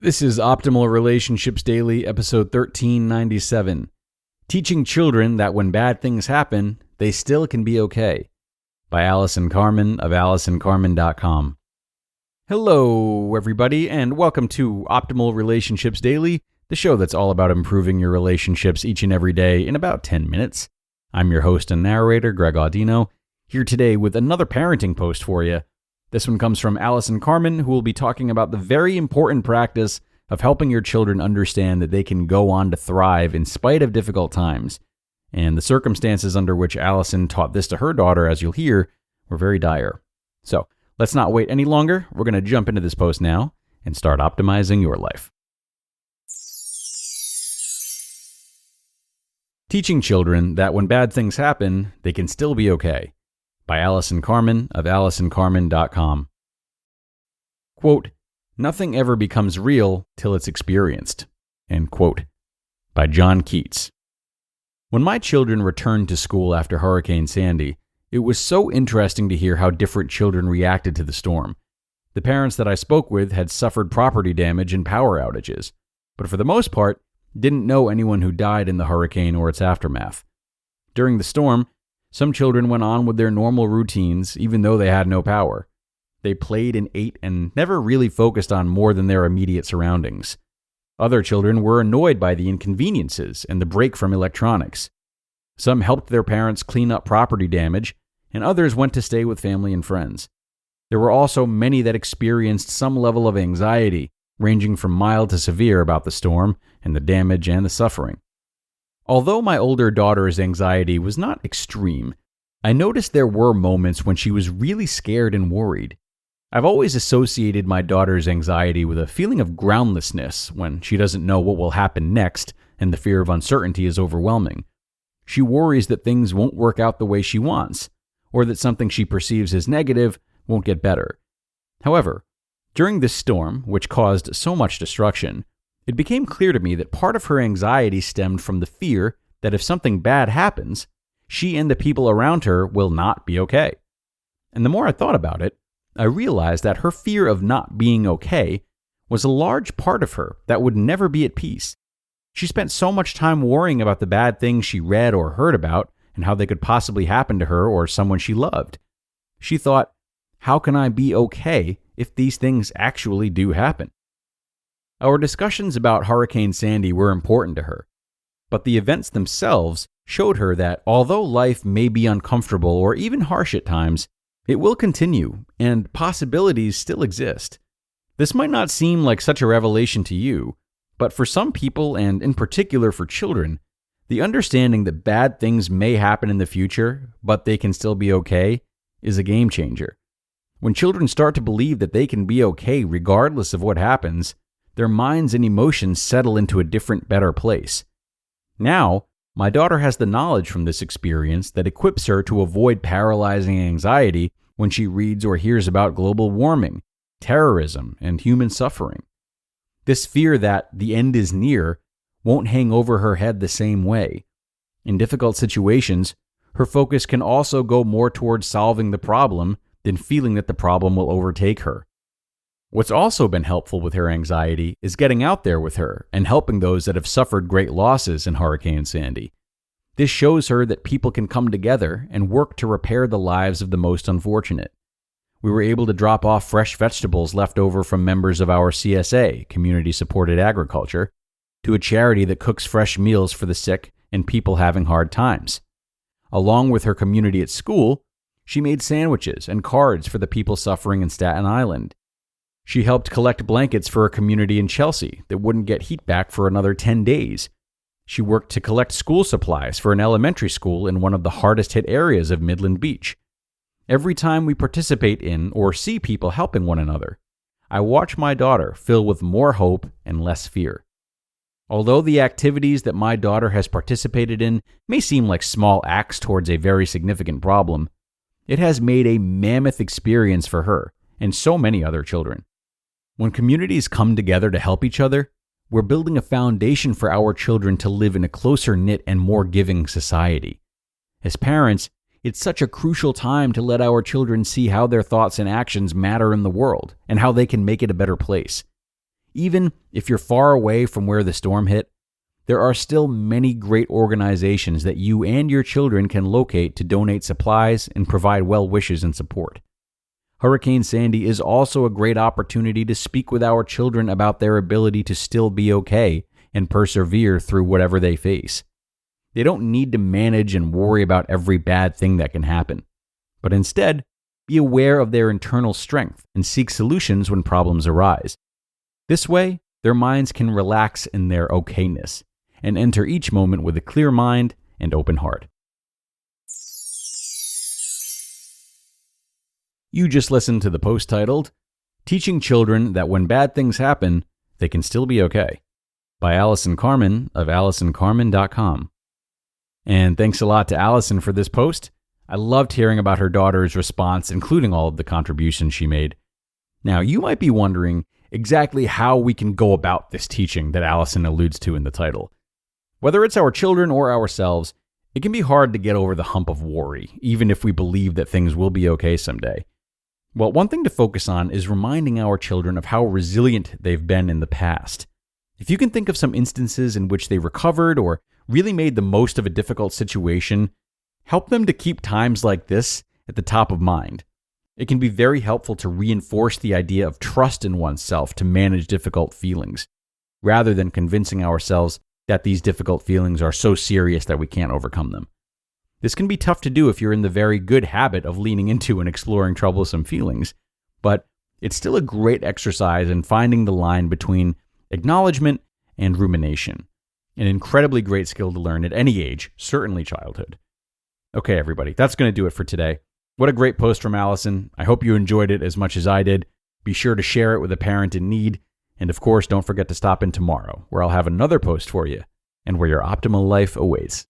This is Optimal Relationships Daily, episode 1397. Teaching Children That When Bad Things Happen, They Still Can Be Okay, by Allison Carmen of AllisonCarmen.com. Hello, everybody, and welcome to Optimal Relationships Daily, the show that's all about improving your relationships each and every day in about 10 minutes. I'm your host and narrator, Greg Audino, here today with another parenting post for you. This one comes from Allison Carmen, who will be talking about the very important practice of helping your children understand that they can go on to thrive in spite of difficult times. And the circumstances under which Allison taught this to her daughter, as you'll hear, were very dire. So, let's not wait any longer. We're going to jump into this post now and start optimizing your life. Teaching Children That When Bad Things Happen, They Can Still Be Okay, by Allison Carmen of AllisonCarmen.com. Quote, "Nothing ever becomes real till it's experienced." End quote. By John Keats. When my children returned to school after Hurricane Sandy, it was so interesting to hear how different children reacted to the storm. The parents that I spoke with had suffered property damage and power outages, but for the most part, didn't know anyone who died in the hurricane or its aftermath. During the storm, some children went on with their normal routines even though they had no power. They played and ate and never really focused on more than their immediate surroundings. Other children were annoyed by the inconveniences and the break from electronics. Some helped their parents clean up property damage, and others went to stay with family and friends. There were also many that experienced some level of anxiety, ranging from mild to severe about the storm and the damage and the suffering. Although my older daughter's anxiety was not extreme, I noticed there were moments when she was really scared and worried. I've always associated my daughter's anxiety with a feeling of groundlessness when she doesn't know what will happen next and the fear of uncertainty is overwhelming. She worries that things won't work out the way she wants, or that something she perceives as negative won't get better. However, during this storm, which caused so much destruction, it became clear to me that part of her anxiety stemmed from the fear that if something bad happens, she and the people around her will not be okay. And the more I thought about it, I realized that her fear of not being okay was a large part of her that would never be at peace. She spent so much time worrying about the bad things she read or heard about and how they could possibly happen to her or someone she loved. She thought, how can I be okay if these things actually do happen? Our discussions about Hurricane Sandy were important to her, but the events themselves showed her that although life may be uncomfortable or even harsh at times, it will continue and possibilities still exist. This might not seem like such a revelation to you, but for some people, and in particular for children, the understanding that bad things may happen in the future, but they can still be okay, is a game changer. When children start to believe that they can be okay regardless of what happens, their minds and emotions settle into a different, better place. Now, my daughter has the knowledge from this experience that equips her to avoid paralyzing anxiety when she reads or hears about global warming, terrorism, and human suffering. This fear that the end is near won't hang over her head the same way. In difficult situations, her focus can also go more towards solving the problem than feeling that the problem will overtake her. What's also been helpful with her anxiety is getting out there with her and helping those that have suffered great losses in Hurricane Sandy. This shows her that people can come together and work to repair the lives of the most unfortunate. We were able to drop off fresh vegetables left over from members of our CSA, Community Supported Agriculture, to a charity that cooks fresh meals for the sick and people having hard times. Along with her community at school, she made sandwiches and cards for the people suffering in Staten Island. She helped collect blankets for a community in Chelsea that wouldn't get heat back for another 10 days. She worked to collect school supplies for an elementary school in one of the hardest hit areas of Midland Beach. Every time we participate in or see people helping one another, I watch my daughter fill with more hope and less fear. Although the activities that my daughter has participated in may seem like small acts towards a very significant problem, it has made a mammoth experience for her and so many other children. When communities come together to help each other, we're building a foundation for our children to live in a closer-knit and more giving society. As parents, it's such a crucial time to let our children see how their thoughts and actions matter in the world and how they can make it a better place. Even if you're far away from where the storm hit, there are still many great organizations that you and your children can locate to donate supplies and provide well wishes and support. Hurricane Sandy is also a great opportunity to speak with our children about their ability to still be okay and persevere through whatever they face. They don't need to manage and worry about every bad thing that can happen, but instead, be aware of their internal strength and seek solutions when problems arise. This way, their minds can relax in their okayness and enter each moment with a clear mind and open heart. You just listened to the post titled, Teaching Children That When Bad Things Happen, They Can Still Be Okay, by Allison Carmen of AllisonCarmen.com. And thanks a lot to Allison for this post. I loved hearing about her daughter's response, including all of the contributions she made. Now, you might be wondering exactly how we can go about this teaching that Allison alludes to in the title. Whether it's our children or ourselves, it can be hard to get over the hump of worry, even if we believe that things will be okay someday. Well, one thing to focus on is reminding our children of how resilient they've been in the past. If you can think of some instances in which they recovered or really made the most of a difficult situation, help them to keep times like this at the top of mind. It can be very helpful to reinforce the idea of trust in oneself to manage difficult feelings, rather than convincing ourselves that these difficult feelings are so serious that we can't overcome them. This can be tough to do if you're in the very good habit of leaning into and exploring troublesome feelings, but it's still a great exercise in finding the line between acknowledgement and rumination. An incredibly great skill to learn at any age, certainly childhood. Okay, everybody, that's going to do it for today. What a great post from Allison. I hope you enjoyed it as much as I did. Be sure to share it with a parent in need. And of course, don't forget to stop in tomorrow, where I'll have another post for you and where your optimal life awaits.